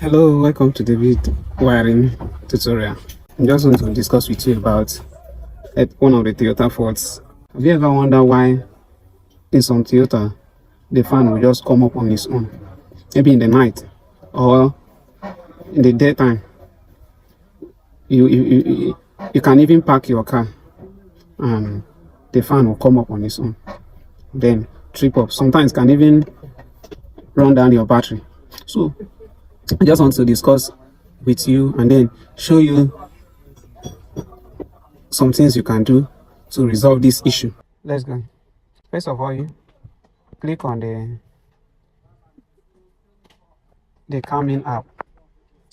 Hello, welcome to the wiring tutorial. I just want to discuss with you about one of the Toyota faults. Have you ever wondered why in some Toyota the fan will just come up on its own? Maybe in the night or in the daytime. You can even park your car and the fan will come up on its own. Then trip up. Sometimes can even run down your battery. So I just want to discuss with you and then show you some things you can do to resolve this issue. Let's go. First of all, you click on the Calming app.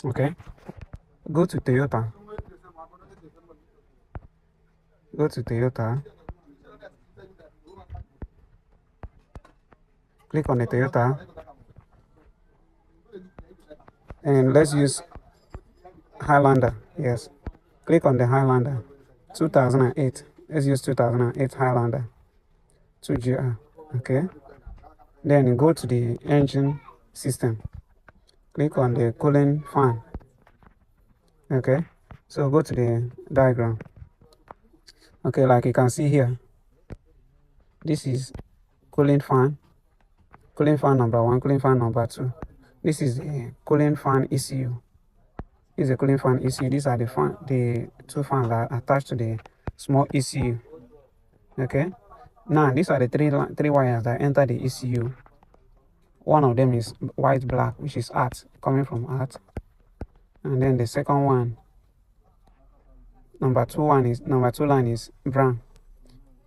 Okay. Go to Toyota. Go to Toyota. Click on the Toyota. And let's use Highlander. Yes. Click on the Highlander. 2008. Let's use 2008 Highlander. 2GR. Okay. Then go to the engine system. Click on the cooling fan. Okay. So go to the diagram. Okay, like you can see here, this is cooling fan number 1, cooling fan number 2. This is the cooling fan ECU. This is the cooling fan ECU. These are the two fans that are attached to the small ECU. Okay. Now these are the three wires that enter the ECU. One of them is white black, which is earth, coming from earth. And then the second one, number two line is brown,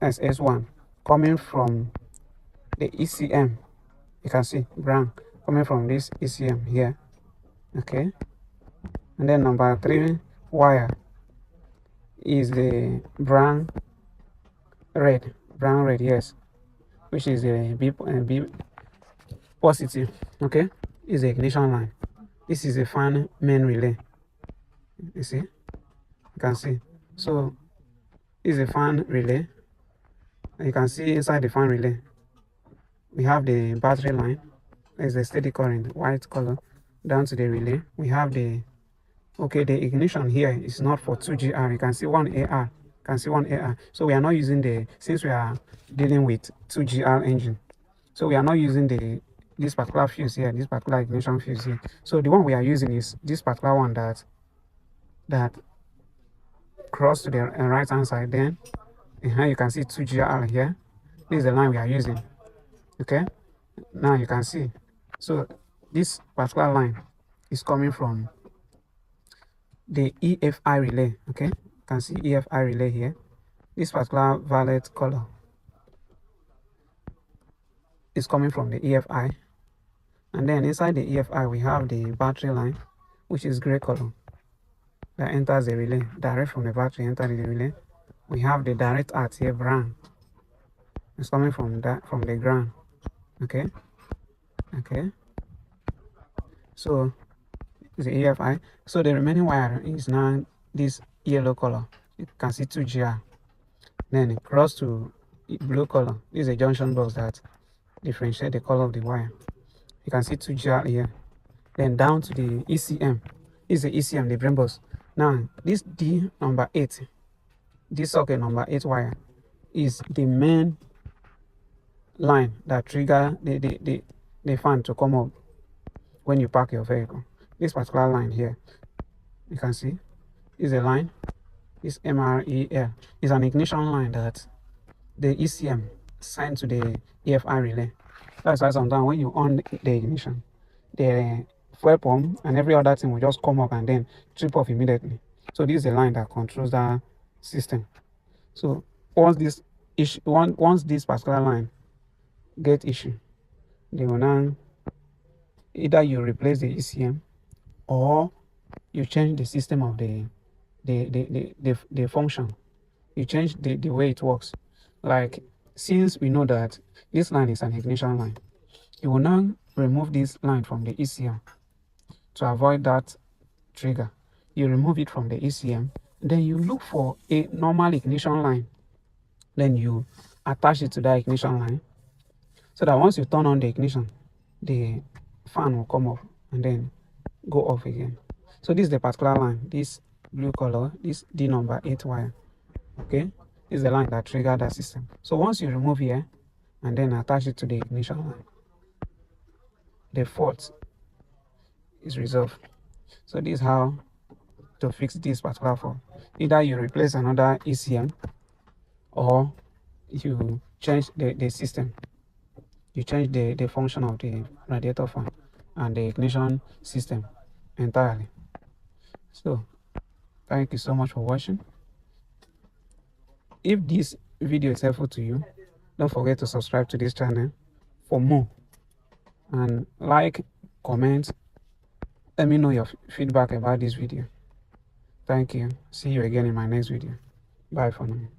SS1, coming from the ECM. You can see brown coming from this ECM here. Okay. And then number 3 wire is the brown red, yes, which is a B positive. Okay, is the ignition line. This is a fan main relay. You see, you can see. So this is a fan relay. You can see inside the fan relay we have the battery line. There's a steady current, white color, down to the relay. We have the the ignition here is not for 2GR. You can see one AR. So we are not using since we are dealing with 2GR engine. So we are not using this particular fuse here, this particular ignition fuse here. So the one we are using is this particular one that cross to the right hand side. Then you can see 2GR here. This is the line we are using. Okay. Now you can see. So this particular line is coming from the EFI relay. Okay, you can see EFI relay here. This particular violet color is coming from the EFI, and then inside the EFI we have the battery line, which is gray color, that enters the relay direct from the battery, enter the relay. We have the direct out here, brown. It's coming from the ground. Okay. So the EFI. So the remaining wire is now this yellow color. You can see 2GR. Then it cross to blue color. This is a junction box that differentiate the color of the wire. You can see 2GR here. Then down to the ECM. This is the ECM, the brain box. Now this D number 8, this socket number 8 wire is the main line that trigger the fan to come up when you park your vehicle. This particular line here, you can see, is a line. This MREL is an ignition line that the ECM sent to the EFI relay. That's why sometimes when you on the ignition, the fuel pump and every other thing will just come up and then trip off immediately. So this is the line that controls that system. So once this particular line get issue, they will now either you replace the ECM or you change the system of the function. You change the way it works. Like, since we know that this line is an ignition line, you will now remove this line from the ECM to avoid that trigger. You remove it from the ECM, then you look for a normal ignition line, then you attach it to that ignition line, so that once you turn on the ignition, the fan will come off and then go off again. So this is the particular line, this blue color, this D number 8 wire. Okay, this is the line that triggered that system. So once you remove here and then attach it to the ignition line, the fault is resolved. So this is how to fix this particular fault. Either you replace another ECM or you change the system. You change the function of the radiator fan and the ignition system entirely. So thank you so much for watching. If this video is helpful to you, don't forget to subscribe to this channel for more, and like, comment, let me know your feedback about this video. Thank you. See you again in my next video. Bye for now.